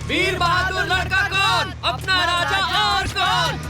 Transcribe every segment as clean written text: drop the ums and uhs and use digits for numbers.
वीर बहादुर लड़का कौन, अपना राजा और कौन।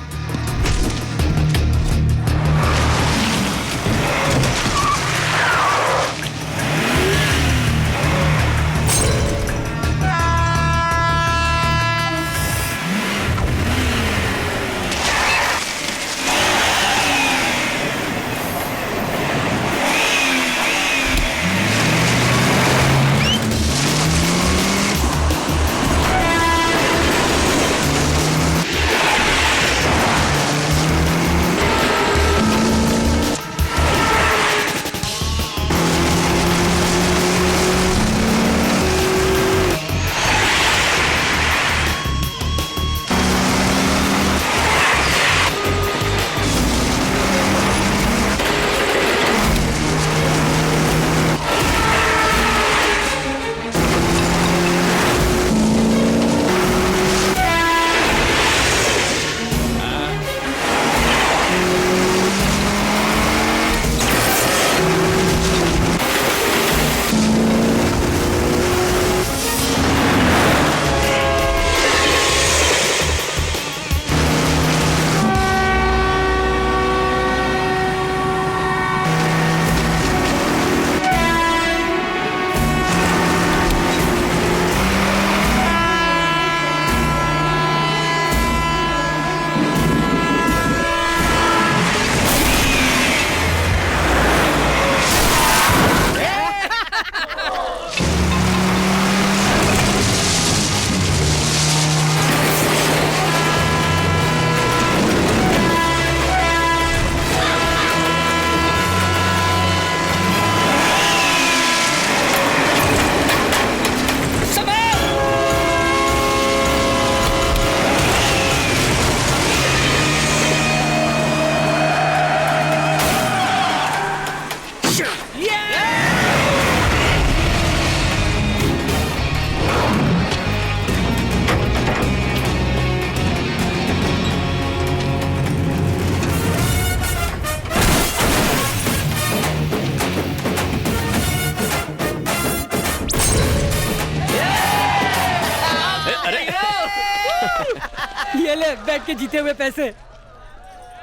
ये ले बैठ के जीते हुए पैसे।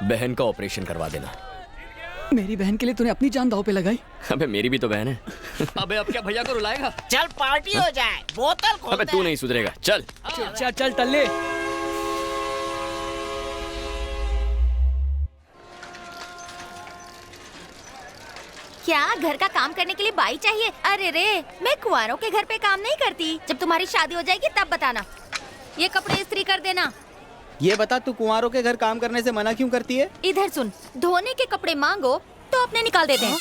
बहन का ऑपरेशन करवा देना। मेरी बहन के लिए तूने अपनी जान दांव पे लगाई। अबे मेरी भी तो बहन है। अबे अब क्या भैया को रुलाएगा? चल पार्टी हो जाए, बोतल खोल। अबे तू नहीं सुधरेगा, चल। चल चल टल्ले। क्या घर का काम करने के लिए बाई चाहिए? अरे रे, मैं कुंवारों के घर पे काम नहीं करती। जब तुम्हारी शादी हो जाएगी तब बताना। ये कपड़े इस्त्री कर देना। ये बता, तू कुंवारों के घर काम करने से मना क्यों करती है? इधर सुन, धोने के कपड़े मांगो तो अपने निकाल देते हैं।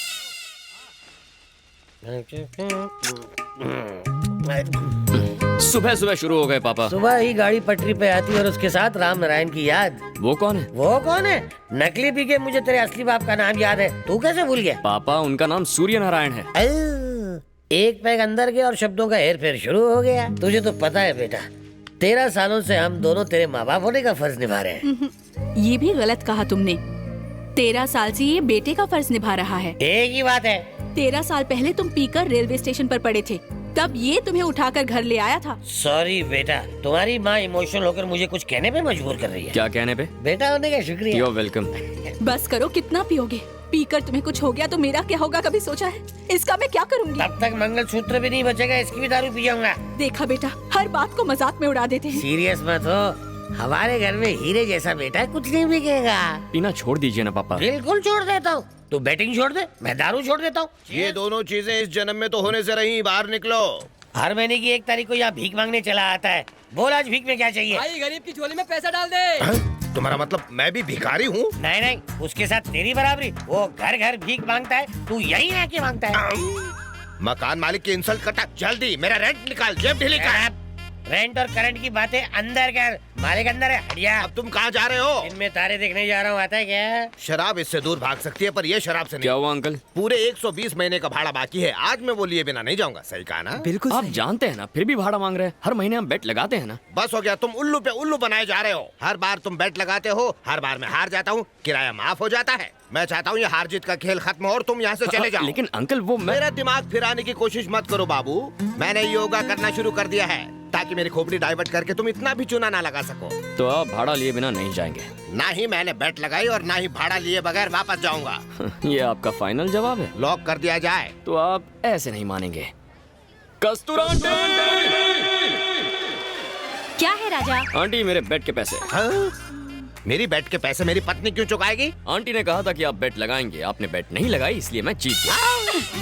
सुबह सुबह शुरू हो गए पापा। सुबह ही गाड़ी पटरी पे आती और उसके साथ राम नारायण की याद। वो कौन है? वो कौन है? नकली पी के मुझे तेरे असली बाप का नाम याद है, तू कैसे भूल गया? पापा उनका नाम सूर्य नारायण है। एक पैग अंदर गया और शब्दों का हेर फेर शुरू हो गया। तुझे तो पता है बेटा, 13 सालों से हम दोनों तेरे माँ बाप होने का फर्ज निभा रहे हैं। ये भी गलत कहा तुमने। 13 साल से ये बेटे का फर्ज निभा रहा है। एक ही बात है। 13 साल पहले तुम पीकर रेलवे स्टेशन पर पड़े थे, तब ये तुम्हें उठाकर घर ले आया था। सॉरी बेटा, तुम्हारी माँ इमोशनल होकर मुझे कुछ कहने पे मजबूर कर रही है। क्या कहने पे? बेटा होने का शुक्रिया। You're welcome। बस करो, कितना पियोगे? पीकर तुम्हें कुछ हो गया तो मेरा क्या होगा, कभी सोचा है? इसका मैं क्या करूंगी? तब तक मंगलसूत्र भी नहीं बचेगा, इसकी भी दारू पी जाऊंगा। देखा बेटा, हर बात को मजाक में उड़ा देते हैं। सीरियस मत हो, हमारे घर में हीरे जैसा बेटा कुछ नहीं बिकेगा। पीना छोड़ दीजिए ना पापा। बिल्कुल छोड़ देता हूँ। तू बैटिंग छोड़ दे, मैं दारू छोड़ देता हूँ। ये दोनों चीजें इस जन्म में तो होने से रही। बाहर निकलो। हर महीने की 1 तारीख को यहाँ भीख मांगने चला आता है। बोल आज भीख में क्या चाहिए? भाई गरीब की झोली में पैसा डाल दे। तुम्हारा मतलब मैं भी भिखारी हूँ? नहीं नहीं, उसके साथ तेरी बराबरी। वो घर घर भीख मांगता है, तू यही आके मांगता है। मकान मालिक की इंसल्ट करता। जल्दी मेरा रेंट निकाल, जेब ढीली कर। रेंट और करंट की बातें अंदर कर, मालिक अंदर है, हटिया। अब तुम कहाँ जा रहे हो? इनमें तारे देखने जा रहा हूँ, आता है क्या? शराब इससे दूर भाग सकती है, पर ये शराब से नहीं। क्या हुआ अंकल? पूरे 120 महीने का भाड़ा बाकी है। आज मैं वो लिए बिना नहीं जाऊंगा। सही कहा ना? बिल्कुल आप सही। जानते हैं ना, फिर भी भाड़ा मांग रहे हैं। हर महीने हम बेट लगाते हैं ना। बस हो गया, तुम उल्लू पे उल्लू बनाए जा रहे हो। हर बार तुम बेट लगाते हो, हर बार मैं हार जाता हूँ, किराया माफ हो जाता है। मैं चाहता हूँ ये हार जीत का खेल खत्म हो और तुम यहाँ से चले जाओ। लेकिन अंकल वो मेरा दिमाग फिराने की कोशिश मत करो बाबू। मैंने योगा करना शुरू कर दिया है। ताकि मेरी खोपड़ी डाइवर्ट करके तुम इतना भी चूना ना लगा सको। तो आप भाड़ा लिए बिना नहीं जाएंगे? ना ही मैंने बेट लगाई और ना ही भाड़ा लिए बगैर वापस जाऊंगा। ये आपका फाइनल जवाब है? लॉक कर दिया जाए। तो आप ऐसे नहीं मानेंगे। कस्तूरा क्या है राजा? आंटी, मेरे बेट के पैसे। हाँ? मेरी बेट के पैसे मेरी पत्नी क्यों चुकाएगी? आंटी ने कहा था कि आप बेट लगाएंगे, आपने बेट नहीं लगाई, इसलिए मैं जीत गया।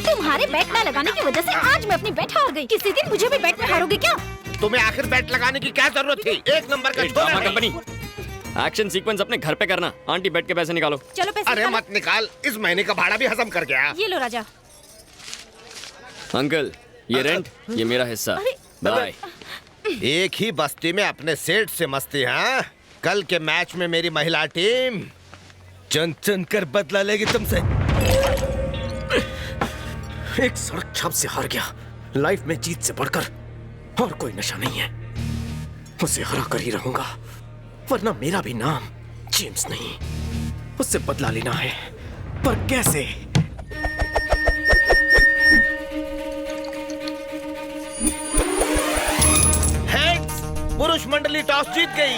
तुम्हारे बैट न लगाने की वजह से आज मैं अपनी बैट हार गई। किसी दिन मुझे भी बैट में हारोगे क्या? तुम्हें आखिर बेट लगाने की क्या जरूरत थी? एक नंबर का ड्रामा छोरा कंपनी। एक्शन सीक्वेंस अपने घर पे करना। आंटी, बेट के पैसे निकालो। चलो पैसे अरे निकालो। मत निकाल, इस महीने का भाड़ा भी हजम कर गया। ये लो राजा। अंकल, ये रेंट, ये मेरा हिस्सा। बाय। एक ही बस्ती में अपने सेठ से मस्ती। हाँ, कल के मैच में मेरी महिला टीम चुन चुन कर बदला लेगी तुमसे। एक सड़क छाप से हार गया। लाइफ में जीत से बढ़कर और कोई नशा नहीं है। उसे हरा कर ही रहूंगा, वरना मेरा भी नाम जेम्स नहीं। उससे बदला लेना है, पर कैसे? पुरुष मंडली टॉस जीत गई।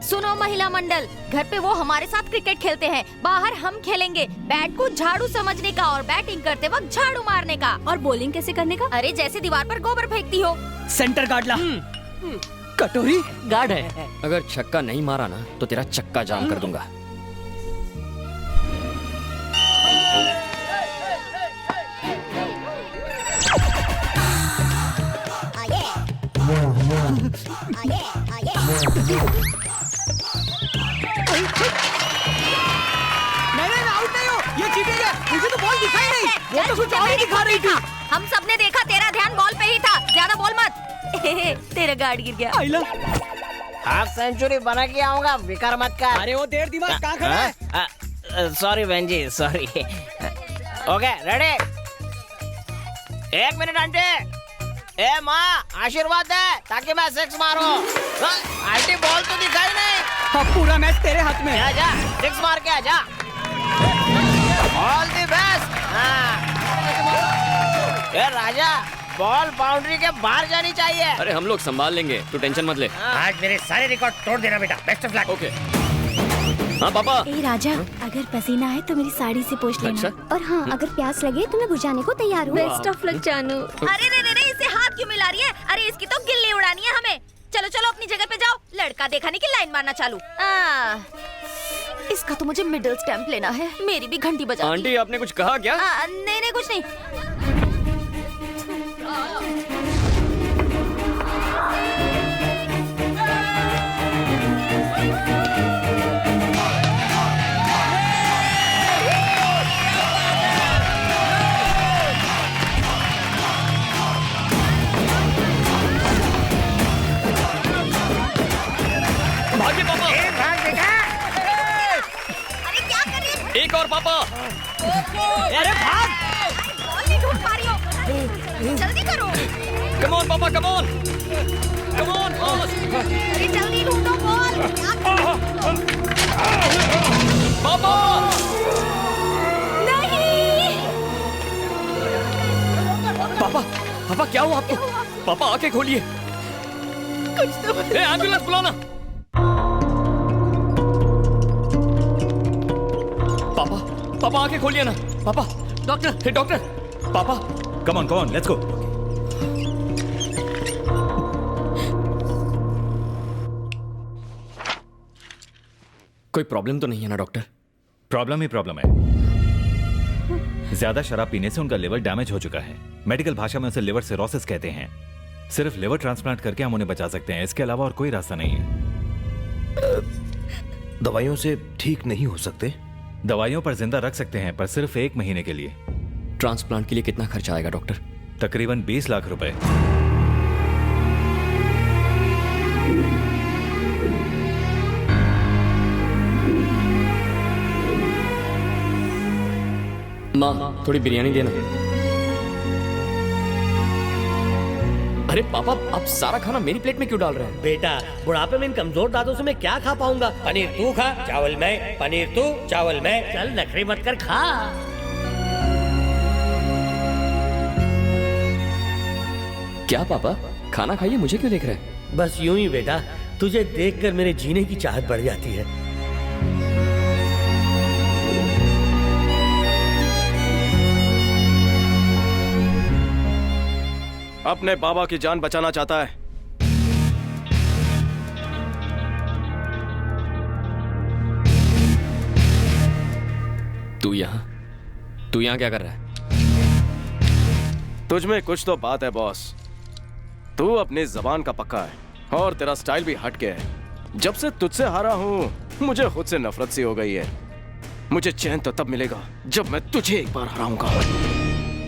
सुनो महिला मंडल, घर पे वो हमारे साथ क्रिकेट खेलते हैं, बाहर हम खेलेंगे। बैट को झाड़ू समझने का और बैटिंग करते वक्त झाड़ू मारने का। और बॉलिंग कैसे करने का? अरे जैसे दीवार पर गोबर फेंकती हो। सेंटर गार्ड ला। कटोरी गार्ड है। अगर छक्का नहीं मारा ना तो तेरा चक्का जाम कर दूंगा। नहीं, आउट नहीं हो, ये चीटिंग है। मुझे तो बॉल दिखाई नहीं, वो तो कुछ और ही दिखा रही थी। हम सबने देखा, तेरा ध्यान बॉल पे ही था। ज्यादा बोल मत। तेरा गार्ड गिर गया। आइला, हाफ सेंचुरी बना के आऊंगा, विकार मत कर। अरे वो देर दिमाग कहाँ खड़ा है? सॉरी बहन जी, sorry. Okay ready, 1 minute aunty. ए माँ, आशीर्वाद दे ताकि मैं 6 मारूं। आंटी, बॉल तो दिखाई नहीं। अब पूरा मैच तेरे हाथ में। आजा, 6 मार के आजा। All the best. A Raja, ball boundary के बाहर जानी चाहिए। अरे हम लोग संभाल लेंगे, तू टेंशन मत ले। आज मेरे सारे रिकॉर्ड तोड़ देना बेटा। Best of luck. ओके। हाँ पापा। ए राजा, अगर पसीना आए तो मेरी साड़ी से पोंछ लेना। अच्छा? और हाँ, अगर प्यास लगे तो मैं बुझाने को तैयार हूँ। बेस्ट ऑफ लक जानू। अरे रे, इसे हाथ क्यों मिला रही है? अरे इसकी तो गिल्ली उड़ानी है हमें। चलो चलो अपनी जगह पे जाओ। लड़का देखा नहीं कि लाइन मारना चालू। इसका तो मुझे मिडिल स्टैंप लेना है। मेरी भी घंटी बजा दी। आंटी, आपने कुछ कहा क्या? नहीं कुछ नहीं। भागे पापा। अरे क्या कर रही है? एक और पापा। अरे भाग। बॉल नहीं ढूंढ पा रही हो। जल्दी करो। कम ऑन पापा, come on, come on fast. अरे जल्दी ढूंढो बॉल। पापा। नहीं। पापा, पापा क्या हुआ आपको? पापा आंखें खोलिए। कुछ तो ए, एम्बुलेंस बुलाना। पापा, पापा आंखें खोलिए ना। पापा, डॉक्टर, हे डॉक्टर। पापा, कम ऑन, लेट्स गो। कोई प्रॉब्लम तो नहीं है ना डॉक्टर? प्रॉब्लम ही प्रॉब्लम है। ज्यादा शराब पीने से उनका लिवर डैमेज हो चुका है। मेडिकल भाषा में उसे लिवर सिरोसिस कहते हैं। सिर्फ लिवर ट्रांसप्लांट करके हम उन्हें बचा सकते हैं, इसके अलावा और कोई रास्ता नहीं है। दवाइयों से ठीक नहीं हो सकते? दवाइयों पर जिंदा रख सकते हैं, पर सिर्फ 1 महीने के लिए। ट्रांसप्लांट के लिए कितना खर्चा आएगा डॉक्टर? तकरीबन 20 लाख रुपए। माँ, थोड़ी बिरयानी देना। अरे पापा, आप सारा खाना मेरी प्लेट में क्यों डाल रहे हैं? बेटा, बुढ़ापे में इन कमजोर दांतों से मैं क्या खा पाऊंगा? पनीर तू खा, चावल मैं, पनीर तू, चावल मैं। चल नखरी मत कर, खा। क्या पापा, खाना खाइए, मुझे क्यों देख रहे हैं? बस यूं ही बेटा, तुझे देखकर मेरे जीने की चाहत बढ़ जाती है। अपने बाबा की जान बचाना चाहता है। तू यहाँ क्या कर रहा है? तुझमें कुछ तो बात है बॉस। तू अपनी जबान का पक्का है और तेरा स्टाइल भी हट के है। जब से तुझसे हारा हूं मुझे खुद से नफरत सी हो गई है। मुझे चैन तो तब मिलेगा जब मैं तुझे एक बार हराऊंगा।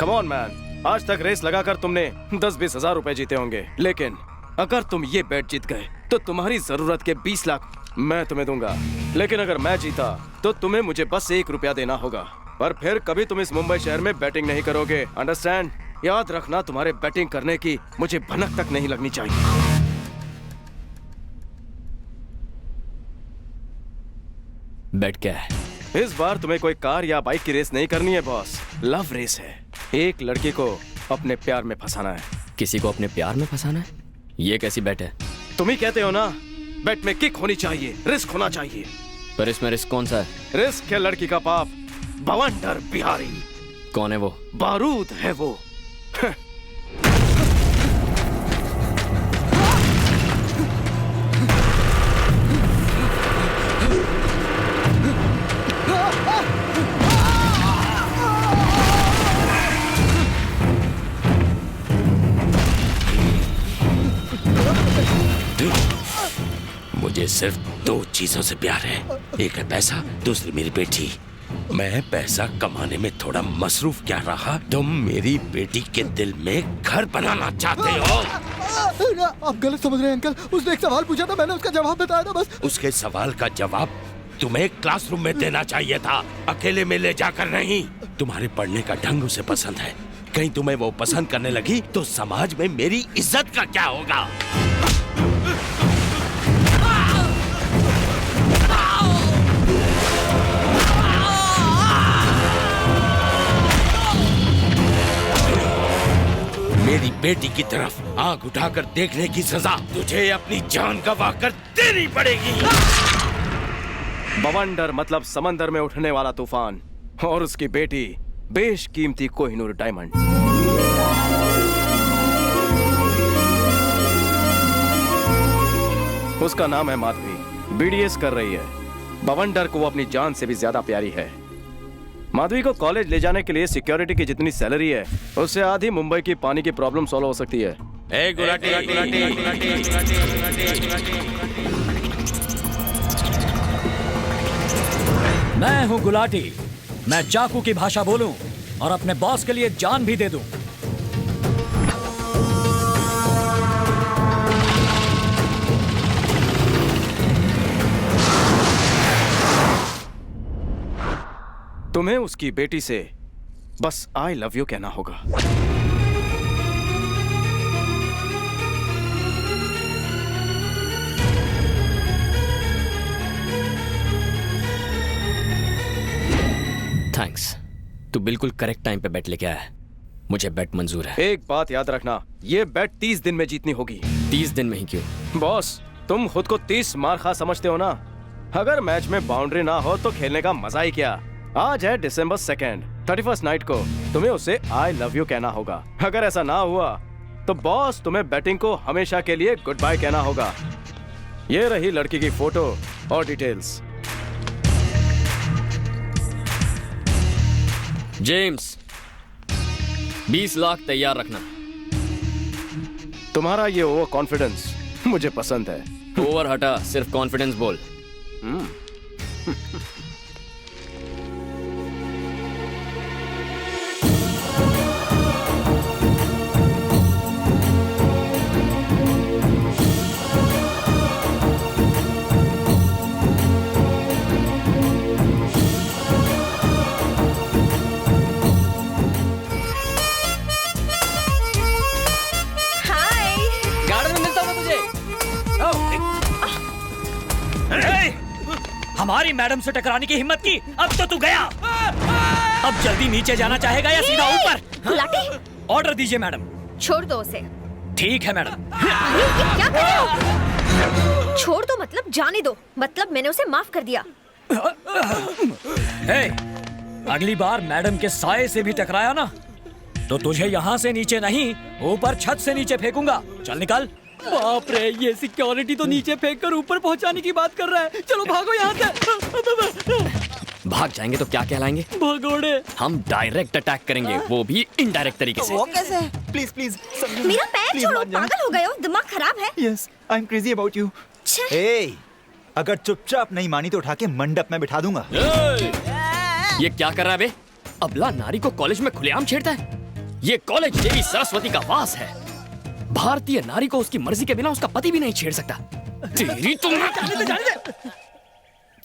कम ऑन मैन, आज तक रेस लगाकर तुमने 10-20 हजार रुपए जीते होंगे, लेकिन अगर तुम ये बेट जीत गए तो तुम्हारी जरूरत के 20 लाख मैं तुम्हें दूंगा। लेकिन अगर मैं जीता तो तुम्हें मुझे बस 1 रुपया देना होगा। पर फिर कभी तुम इस मुंबई शहर में बैटिंग नहीं करोगे, अंडरस्टैंड? याद रखना, तुम्हारे बैटिंग करने की मुझे भनक तक नहीं लगनी चाहिए। बैट क्या है? इस बार तुम्हें कोई कार या बाइक की रेस नहीं करनी है बॉस, लव रेस है। एक लड़की को अपने प्यार में फंसाना है। किसी को अपने प्यार में फंसाना है? ये कैसी बैट है? तुम ही कहते हो ना, बैट में किक होनी चाहिए, रिस्क होना चाहिए। पर इसमें रिस्क कौन सा है? रिस्क है लड़की का बाप, बवंडर बिहारी। कौन है वो? बारूद है वो। मुझे सिर्फ 2 चीजों से प्यार है, एक है पैसा, दूसरी मेरी बेटी। मैं पैसा कमाने में थोड़ा मसरूफ क्या रहा, तुम मेरी बेटी के दिल में घर बनाना चाहते हो। आप गलत समझ रहे हैं अंकल, उसने एक सवाल पूछा था, मैंने उसका जवाब बताया था बस। उसके सवाल का जवाब तुम्हें क्लासरूम में देना चाहिए था, अकेले में ले जाकर नहीं। तुम्हारे पढ़ने का ढंग उसे पसंद है, कहीं तुम्हें वो पसंद करने लगी तो समाज में मेरी इज्जत का क्या होगा? मेरी बेटी की तरफ आंख उठाकर देखने की सजा तुझे अपनी जान गंवाकर देनी पड़ेगी। बवंडर मतलब समंदर में उठने वाला तूफान, और उसकी बेटी बेशकीमती कोहिनूर डायमंड। उसका नाम है माधवी, बीडीएस कर रही है। बवंडर को वो अपनी जान से भी ज्यादा प्यारी है। माधवी को कॉलेज ले जाने के लिए सिक्योरिटी की जितनी सैलरी है उससे आधी मुंबई की पानी की प्रॉब्लम सॉल्व हो सकती है। मैं हूँ गुलाटी, मैं चाकू की भाषा बोलूं और अपने बॉस के लिए जान भी दे दूं। तुम्हें उसकी बेटी से बस आई लव यू कहना होगा। थैंक्स, तू बिल्कुल करेक्ट टाइम पे बैट लेके आया है। मुझे बैट मंजूर है। एक बात याद रखना, ये बैट 30 दिन में जीतनी होगी। 30 दिन में ही क्यों? बॉस, तुम खुद को 30 मार खा समझते हो ना। अगर मैच में बाउंड्री ना हो तो खेलने का मजा ही क्या। आज है December 2nd, 31st नाइट को तुम्हें उसे आई लव यू कहना होगा। अगर ऐसा ना हुआ तो बॉस तुम्हें बैटिंग को हमेशा के लिए गुड बाय कहना होगा। ये रही लड़की की फोटो और डिटेल्स। जेम्स, 20 लाख तैयार रखना। तुम्हारा ये ओवर कॉन्फिडेंस मुझे पसंद है। ओवर हटा, सिर्फ कॉन्फिडेंस बोल। हमारी मैडम से टकराने की हिम्मत की, अब तो तू गया। अब जल्दी नीचे जाना चाहेगा या सीधा ऊपर? गुलाटी, ऑर्डर दीजिए मैडम। छोड़ दो उसे। ठीक है मैडम। ये क्या कर रहे हो? छोड़ दो मतलब जाने दो, मतलब मैंने उसे माफ कर दिया। हे, अगली बार मैडम के साए से भी टकराया ना तो तुझे यहाँ से नीचे नहीं ऊपर छत से नीचे फेंकूंगा। चल निकल। बाप रे, ये सिक्योरिटी तो नीचे फेंक कर ऊपर पहुंचाने की बात कर रहा है। चलो भागो यहाँ से। भाग जाएंगे तो क्या कहलाएंगे? भगोड़े। हम डायरेक्ट अटैक करेंगे, वो भी इनडायरेक्ट तरीके से। वो कैसे? प्लीज प्लीज मेरा पैर छोड़ो, पागल हो गए हो, दिमाग खराब है। Yes, I am crazy about you. ए, अगर चुपचाप नहीं मानी तो उठा के मंडप में बिठा दूंगा। ये क्या कर रहा है बे? अबला नारी को कॉलेज में खुलेआम छेड़ता है। ये कॉलेज देवी सरस्वती का वास है। भारतीय नारी को उसकी मर्जी के बिना उसका पति भी नहीं छेड़ सकता। तेरी तुम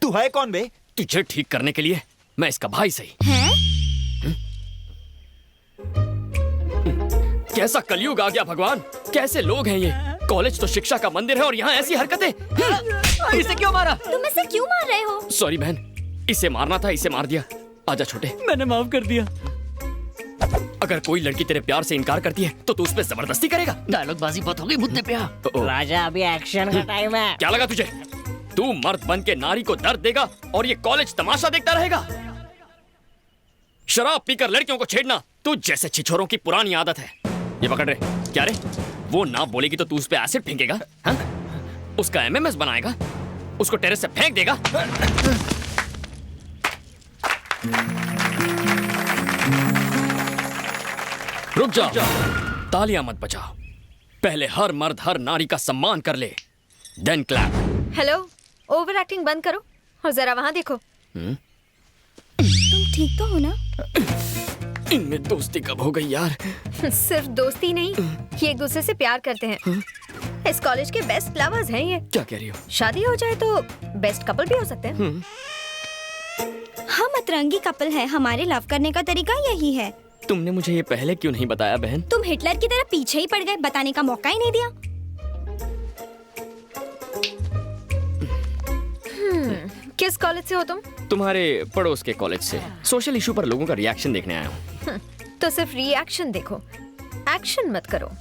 तू है कौन बे? तुझे ठीक करने के लिए मैं इसका भाई सही। कैसा कलयुग आ गया भगवान, कैसे लोग हैं ये। कॉलेज तो शिक्षा का मंदिर है और यहाँ ऐसी हरकतें। इसे क्यों मारा? तुम इसे क्यों मार रहे हो? सॉरी बहन, इसे मारना था, इसे मार दिया। आजा छोटे। मैंने माफ कर दिया। अगर कोई लड़की तेरे प्यार से इनकार करती है तो तू उस पे जबरदस्ती करेगा। डायलॉग बाजी बहुत होगी मुद्दे पे आ। राजा अभी एक्शन का टाइम है। क्या लगा तुझे? तू मर्द बन के नारी को दर्द देगा और ये कॉलेज तमाशा देखता रहेगा? शराब पीकर लड़कियों को छेड़ना तू जैसे छिछोरों की पुरानी आदत है। ये पकड़ रहे क्या रे? वो ना बोलेगी तो तू उस पे एसिड फेंकेगा, हाँ? उसका एमएमएस बनाएगा, उसको टेरेस से फेंक देगा। रुक जाओ, तालियां मत बजाओ। पहले हर मर्द हर नारी का सम्मान कर ले, then clap. Hello, over acting बंद करो और जरा वहाँ देखो। तुम ठीक तो हो ना? इनमें दोस्ती कब हो गई यार? सिर्फ दोस्ती नहीं, ये एक दूसरे से प्यार करते हैं। इस कॉलेज के बेस्ट लवर्स हैं ये। क्या कह रही हो? शादी हो जाए तो बेस्ट कपल भी हो सकते हैं। हम अतरंगी कपल है, हमारे लव करने का तरीका यही है। तुमने मुझे ये पहले क्यों नहीं बताया बहन? तुम हिटलर की तरह पीछे ही पड़ गए, बताने का मौका ही नहीं दिया। किस कॉलेज से हो तुम? तुम्हारे पड़ोस के कॉलेज से। सोशल इशू पर लोगों का रिएक्शन देखने आया हूँ। तो सिर्फ रिएक्शन देखो, एक्शन मत करो।